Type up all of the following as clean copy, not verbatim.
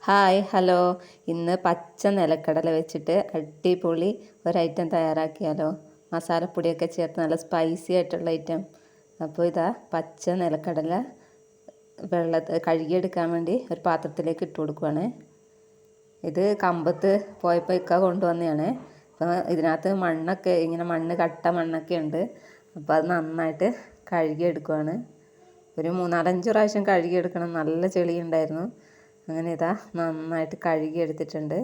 Hi hello. ഇന്ന് പച്ച നിലക്കടല വെച്ചിട്ട് അടിപൊളി ഒരൈറ്റം തയ്യാറാക്കിയാലോ. മസാലപ്പൊടിയൊക്കെ ചേർത്ത് നല്ല സ്പൈസി ആയിട്ടുള്ള ഐറ്റം. അപ്പോൾ ഇതാ പച്ച നിലക്കടല കഴുകിയെടുക്കാൻ വേണ്ടി ഒരു പാത്രത്തിലേക്ക് ഇട്ട് കൊടുക്കുവാണ്. ഇത് കമ്പത്ത് പോയപ്പോൾ ഇക്ക കൊണ്ടുവന്നതാണ്. അപ്പോൾ ഇതിനകത്ത് മണ്ണൊക്കെ ഇങ്ങനെ കട്ട മണ്ണൊക്കെ ഉണ്ട്. അപ്പോൾ അത് നന്നായിട്ട് കഴുകിയെടുക്കുവാണ്. ഒരു 3-4-5 പ്രാവശ്യം കഴുകിയെടുക്കണം, നല്ല ചെളിയുണ്ടായിരുന്നു. അങ്ങനെ ഇതാ നന്നായിട്ട് കഴുകി എടുത്തിട്ടുണ്ട്.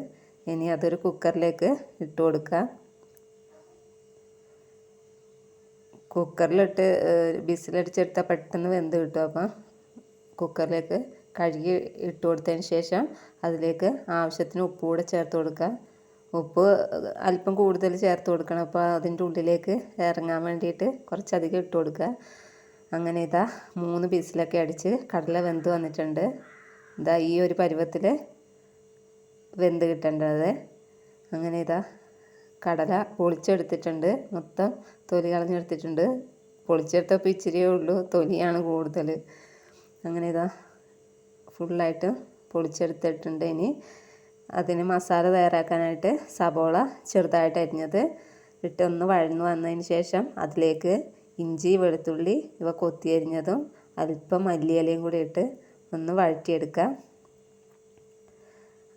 ഇനി അതൊരു കുക്കറിലേക്ക് ഇട്ട് കൊടുക്കുക. കുക്കറിലിട്ട് വിസിലടിച്ചെടുത്താൽ പെട്ടെന്ന് വെന്ത് കിട്ടും. അപ്പം കുക്കറിലേക്ക് കഴുകി ഇട്ട് കൊടുത്തതിന് ശേഷം അതിലേക്ക് ആവശ്യത്തിന് ഉപ്പ് കൂടെ ചേർത്ത് കൊടുക്കുക. ഉപ്പ് അല്പം കൂടുതൽ ചേർത്ത് കൊടുക്കണം. അപ്പോൾ അതിൻ്റെ ഉള്ളിലേക്ക് ഇറങ്ങാൻ വേണ്ടിയിട്ട് കുറച്ചധികം ഇട്ട് കൊടുക്കുക. അങ്ങനെ ഇതാ 3 വിസിലൊക്കെ അടിച്ച് കടല വെന്ത് വന്നിട്ടുണ്ട്. ഇതാ ഈ ഒരു പരുവത്തിൽ വെന്ത് കിട്ടേണ്ടത്. അങ്ങനെ ഇതാ കടല പൊളിച്ചെടുത്തിട്ടുണ്ട്. മൊത്തം തൊലി കളഞ്ഞെടുത്തിട്ടുണ്ട്. പൊളിച്ചെടുത്തപ്പോൾ ഇച്ചിരിയേ ഉള്ളൂ, തൊലിയാണ് കൂടുതൽ. അങ്ങനെ ഇതാ ഫുള്ളായിട്ട് പൊളിച്ചെടുത്തിട്ടുണ്ട്. ഇനി അതിന് മസാല തയ്യാറാക്കാനായിട്ട് സബോള ചെറുതായിട്ട് അരിഞ്ഞത് ഇട്ട് ഒന്ന് വഴന്ന് വന്നതിന് ശേഷം അതിലേക്ക് ഇഞ്ചി വെളുത്തുള്ളി ഇവ കൊത്തി അരിഞ്ഞതും അല്പം മല്ലിയിലയും കൂടി ഇട്ട് ഒന്ന് വഴറ്റിയെടുക്കുക.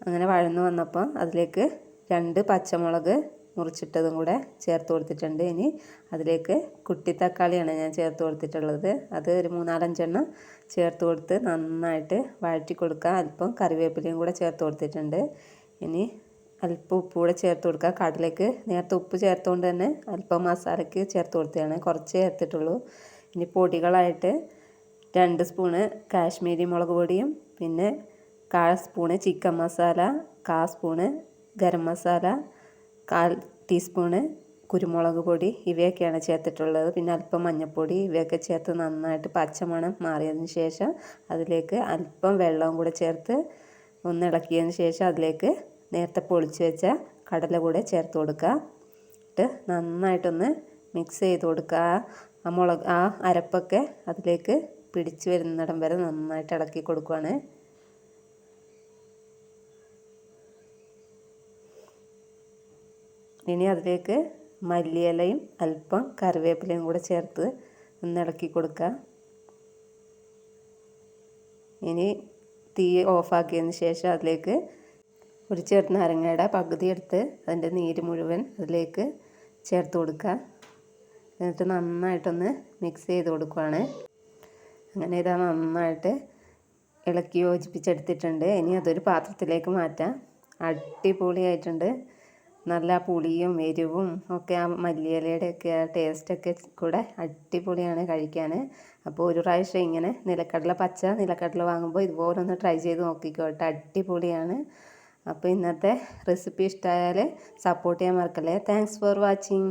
അങ്ങനെ വഴന്ന് വന്നപ്പോൾ അതിലേക്ക് 2 പച്ചമുളക് മുറിച്ചിട്ടതും കൂടെ ചേർത്ത് കൊടുത്തിട്ടുണ്ട്. ഇനി അതിലേക്ക് കുട്ടി തക്കാളിയാണ് ഞാൻ ചേർത്ത് കൊടുത്തിട്ടുള്ളത്. അത് ഒരു 3-4-5 എണ്ണം ചേർത്ത് കൊടുത്ത് നന്നായിട്ട് വഴറ്റി കൊടുക്കുക. അല്പം കറിവേപ്പിലയും കൂടെ ചേർത്ത് കൊടുത്തിട്ടുണ്ട്. ഇനി അല്പം ഉപ്പ് കൂടെ ചേർത്ത് കൊടുക്കുക. കടലയ്ക്ക് നേരത്തെ ഉപ്പ് ചേർത്തുകൊണ്ട് തന്നെ അല്പം മസാലയ്ക്ക് ചേർത്ത് കൊടുത്തതാണ്, കുറച്ച് ചേർത്തിട്ടുള്ളൂ. ഇനി പൊടികളായിട്ട് 2 സ്പൂണ് കാശ്മീരി മുളക് പൊടിയും പിന്നെ 1/4 spoon chicken masala, 1/4 spoon garam masala, 1/4 teaspoon കുരുമുളക് പൊടി ഇവയൊക്കെയാണ് ചേർത്തിട്ടുള്ളത്. പിന്നെ അല്പം മഞ്ഞൾപ്പൊടി ഇവയൊക്കെ ചേർത്ത് നന്നായിട്ട് പച്ചമണം മാറിയതിന് ശേഷം അതിലേക്ക് അല്പം വെള്ളവും കൂടെ ചേർത്ത് ഒന്ന് ഇളക്കിയതിന് ശേഷം അതിലേക്ക് നേരത്തെ പൊളിച്ച് വെച്ച കടല കൂടെ ചേർത്ത് കൊടുക്കുക. ഇട്ട് നന്നായിട്ടൊന്ന് മിക്സ് ചെയ്ത് കൊടുക്കുക. ആ അരപ്പൊക്കെ അതിലേക്ക് പിടിച്ച് വരുന്നിടം വരെ നന്നായിട്ട് ഇളക്കി കൊടുക്കുകയാണ്. ഇനി അതിലേക്ക് മല്ലിയിലയും അല്പം കറിവേപ്പിലയും കൂടെ ചേർത്ത് ഒന്ന് ഇളക്കി കൊടുക്കുക. ഇനി തീ ഓഫാക്കിയതിന് ശേഷം അതിലേക്ക് ഒരു ചെറുനാരങ്ങയുടെ പകുതി എടുത്ത് അതിൻ്റെ നീര് മുഴുവൻ അതിലേക്ക് ചേർത്ത് കൊടുക്കുക. എന്നിട്ട് നന്നായിട്ടൊന്ന് മിക്സ് ചെയ്ത് കൊടുക്കുകയാണ്. അങ്ങനെ ഇതാ നന്നായിട്ട് ഇളക്കി യോജിപ്പിച്ചെടുത്തിട്ടുണ്ട്. ഇനി അതൊരു പാത്രത്തിലേക്ക് മാറ്റാം. അടിപൊളിയായിട്ടുണ്ട്. നല്ല പുളിയും എരിവും ഒക്കെ ആ മല്ലിയിലയുടെയൊക്കെ ആ ടേസ്റ്റൊക്കെ കൂടെ അടിപൊളിയാണ് കഴിക്കാൻ. അപ്പോൾ ഒരു പ്രാവശ്യം ഇങ്ങനെ പച്ച നിലക്കടല വാങ്ങുമ്പോൾ ഇതുപോലെ ഒന്ന് ട്രൈ ചെയ്ത് നോക്കിക്കോട്ടെ, അടിപൊളിയാണ്. അപ്പോൾ ഇന്നത്തെ റെസിപ്പി ഇഷ്ടമായാൽ സപ്പോർട്ട് ചെയ്യാൻ മറക്കല്ലേ. Thanks for watching.